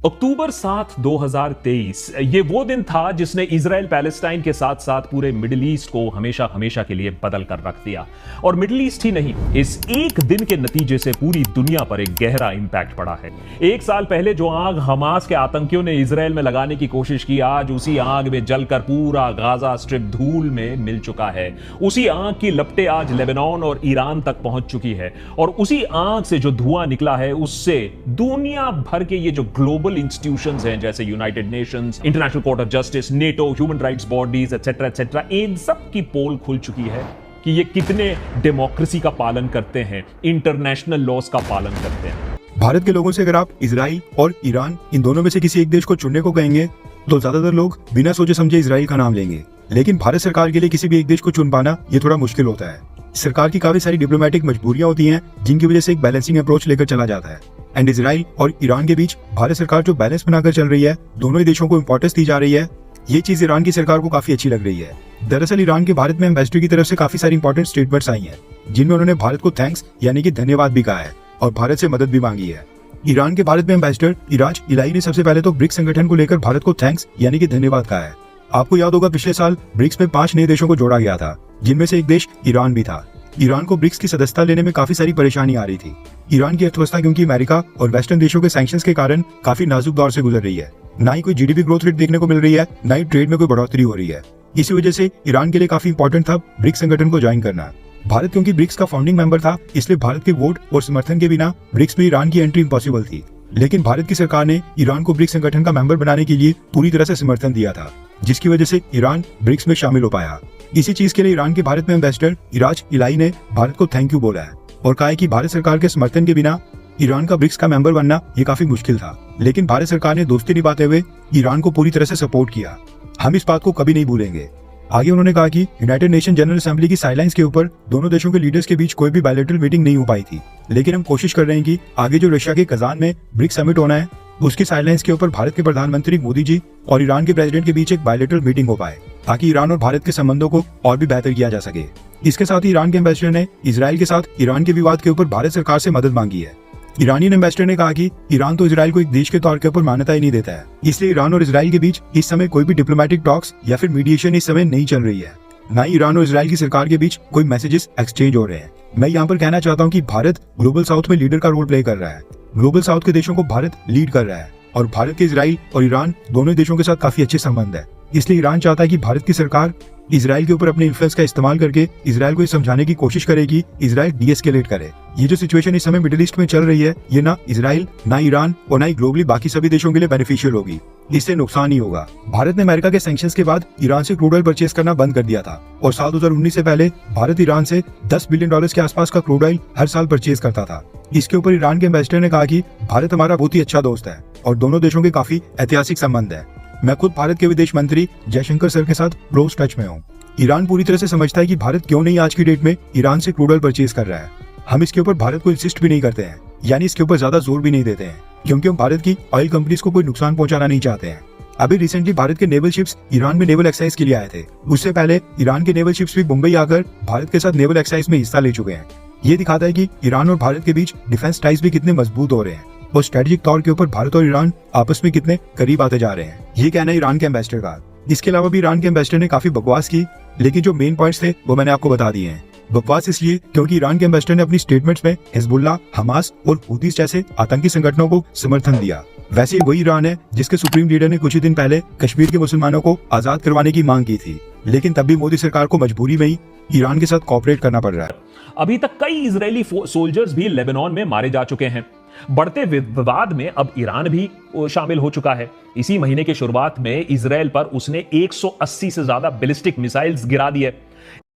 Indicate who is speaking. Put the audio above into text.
Speaker 1: अक्टूबर 7, 2023 ये वो दिन था जिसने इजराइल पैलेस्टाइन के साथ साथ पूरे मिडिल ईस्ट को हमेशा हमेशा के लिए बदल कर रख दिया। और मिडिल ईस्ट ही नहीं, इस एक दिन के नतीजे से पूरी दुनिया पर एक गहरा इंपैक्ट पड़ा है। एक साल पहले जो आग हमास के आतंकियों ने इजराइल में लगाने की कोशिश की, आज उसी आग में जलकर पूरा गाजा स्ट्रिप धूल में मिल चुका है। उसी आग की लपटें आज लेबनान और ईरान तक पहुंच चुकी है और उसी आग से जो धुआं निकला है उससे दुनिया भर के ये जो ग्लोबल इंस्टीट्यूशंस हैं जैसे United Nations, International Court of Justice, NATO, human rights bodies etcetera etcetera, इन सब की पोल खुल चुकी है कि ये कितने डेमोक्रेसी का पालन करते हैं, इंटरनेशनल लॉज का पालन करते हैं।
Speaker 2: भारत के लोगों से अगर आप इजराइल और ईरान इन दोनों में से किसी एक देश को चुनने को कहेंगे तो ज्यादातर लोग बिना सोचे समझे इजराइल का नाम लेंगे। लेकिन भारत सरकार के लिए किसी भी एक देश को चुन पाना ये थोड़ा मुश्किल होता है। सरकार की काफी सारी डिप्लोमेटिक मजबूरियां होती हैं जिनकी वजह से एक बैलेंसिंग अप्रोच लेकर चला जाता है। एंड इजराइल और ईरान के बीच भारत सरकार जो बैलेंस बनाकर चल रही है, दोनों ही देशों को इंपॉर्टेंस दी जा रही है, ये चीज ईरान की सरकार को काफी अच्छी लग रही है। दरअसल ईरान के भारत में एम्बेसडर की तरफ से काफी सारी इंपॉर्टेंट स्टेटमेंट्स आई हैं जिनमें उन्होंने भारत को थैंक्स यानी कि धन्यवाद भी कहा है और भारत से मदद भी मांगी है। ईरान के भारत में एम्बेसडर इराज इलाही ने सबसे पहले तो ब्रिक्स संगठन को लेकर भारत को थैंक्स यानी कि धन्यवाद कहा है। आपको याद होगा पिछले साल ब्रिक्स में 5 नए देशों को जोड़ा गया था जिनमें से एक देश ईरान भी था। ईरान को ब्रिक्स की सदस्यता लेने में काफी सारी परेशानी आ रही थी। ईरान की अर्थव्यवस्था क्योंकि अमेरिका और वेस्टर्न देशों के सैंक्शंस के कारण काफी नाजुक दौर से गुजर रही है। ना ही कोई जीडीपी ग्रोथ रेट देखने को मिल रही है, ना ही ट्रेड में कोई बढ़ोतरी हो रही है। इसी वजह से ईरान के लिए काफी इंपॉर्टेंट था ब्रिक्स संगठन को ज्वाइन करना। भारत क्योंकि ब्रिक्स का फाउंडिंग मेंबर था, इसलिए भारत के वोट और समर्थन के बिना ब्रिक्स में ईरान की एंट्री इम्पॉसिबल थी। लेकिन भारत की सरकार ने ईरान को ब्रिक्स संगठन का मेंबर बनाने के लिए पूरी तरह से समर्थन दिया था, जिसकी वजह से ईरान ब्रिक्स में शामिल हो पाया। इसी चीज के लिए ईरान के भारत में एम्बेसडर इराज इलाही ने भारत को थैंक यू बोला है और कहा है कि भारत सरकार के समर्थन के बिना ईरान का ब्रिक्स का मेंबर बनना ये काफी मुश्किल था। लेकिन भारत सरकार ने दोस्ती निभाते हुए ईरान को पूरी तरह से सपोर्ट किया। हम इस बात को कभी नहीं भूलेंगे। आगे उन्होंने कहा कि यूनाइटेड नेशन जनरल असेंबली की साइडलाइंस के ऊपर दोनों देशों के लीडर्स के बीच कोई भी बायलैटरल मीटिंग नहीं हो पाई थी, लेकिन हम कोशिश कर रहे हैं कि आगे जो रशिया के कजान में ब्रिक्स समिट होना है उसकी साइडलाइंस के ऊपर भारत के प्रधानमंत्री मोदी जी और ईरान के प्रेसिडेंट के बीच एक बायलैटरल मीटिंग हो पाए ताकि ईरान और भारत के संबंधों को और भी बेहतर किया जा सके। इसके साथ ही ईरान के एम्बेसडर ने इजराइल के साथ ईरान के विवाद के ऊपर भारत सरकार से मदद मांगी है। ईरानी एम्बेसडर ने कहा कि ईरान तो इजराइल को एक देश के तौर के ऊपर मान्यता ही नहीं देता है, इसलिए ईरान और इजराइल के बीच इस समय कोई भी डिप्लोमेटिक टॉक्स या फिर मीडिएशन इस समय नहीं चल रही है। न ही ईरान और इजराइल की सरकार के बीच कोई मैसेजेस एक्सचेंज हो रहे हैं। मैं यहाँ पर कहना चाहता हूँ कि भारत ग्लोबल साउथ में लीडर का रोल प्ले कर रहा है। ग्लोबल साउथ के देशों को भारत लीड कर रहा है और भारत के इजराइल और ईरान दोनों देशों के साथ काफी अच्छे संबंध है। इसलिए ईरान चाहता है कि भारत की सरकार इजराइल के ऊपर अपने इन्फ्लुएंस का इस्तेमाल करके इजराइल को समझाने की कोशिश करेगी, इजराइल डीएस्केलेट करे। ये जो सिचुएशन इस समय मिडिल ईस्ट में चल रही है, ये ना इजराइल, ना ईरान और ना ही ग्लोबली बाकी सभी देशों के लिए बेनिफिशियल होगी। इससे नुकसान ही होगा। भारत ने अमेरिका के सैंक्शंस के बाद ईरान से क्रूड ऑयल परचेज करना बंद कर दिया था और साल 2019 से पहले भारत ईरान से $10 बिलियन के आसपास का क्रूड ऑयल हर साल परचेज करता था। इसके ऊपर ईरान के एम्बेसडर ने कहा कि भारत हमारा बहुत ही अच्छा दोस्त है और दोनों देशों के काफी ऐतिहासिक संबंध है। मैं खुद भारत के विदेश मंत्री जयशंकर सर के साथ क्लोज टच में हूँ। ईरान पूरी तरह से समझता है कि भारत क्यों नहीं आज की डेट में ईरान से क्रूड ऑयल परचेज कर रहा है। हम इसके ऊपर भारत को इंसिस्ट भी नहीं करते हैं, यानी इसके ऊपर ज्यादा जोर भी नहीं देते हैं, क्योंकि हम भारत की ऑयल कंपनीज को कोई नुकसान पहुंचाना नहीं चाहते हैं। अभी रिसेंटली भारत के नेवल शिप्स ईरान में नेवल एक्सरसाइज के लिए आए थे। उससे पहले ईरान के नेवल शिप्स भी मुंबई आकर भारत के साथ नेवल एक्सरसाइज में हिस्सा ले चुके हैं। ये दिखाता है कि ईरान और भारत के बीच डिफेंस टाइज भी कितने मजबूत हो रहे हैं और स्ट्रेटेजिक तौर के ऊपर भारत और ईरान आपस में कितने करीब आते जा रहे हैं। ये कहना है ईरान के एम्बेसडर का। इसके अलावा भी ईरान के एम्बेसडर ने काफी बकवास की, लेकिन जो मेन पॉइंट्स थे वो मैंने आपको बता दिए हैं। बकवास इसलिए क्योंकि ईरान के एम्बेसडर ने अपनी स्टेटमेंट्स में हिजबुल्लाह, हमास और हूतीस जैसे आतंकी संगठनों को समर्थन दिया। वैसे वही ईरान है जिसके सुप्रीम लीडर ने कुछ ही दिन पहले कश्मीर के मुसलमानों को आजाद करवाने की मांग की थी, लेकिन तब भी मोदी सरकार को मजबूरी में ही ईरान के साथ कोऑपरेट करना पड़ रहा है।
Speaker 1: अभी तक कई इजरायली सोल्जर्स भी लेबनान में मारे जा चुके हैं। बढ़ते विवाद में अब ईरान भी शामिल हो चुका है। इसी महीने के शुरुआत में इजराइल पर उसने 180 से ज्यादा बैलिस्टिक मिसाइल्स गिरा दिए।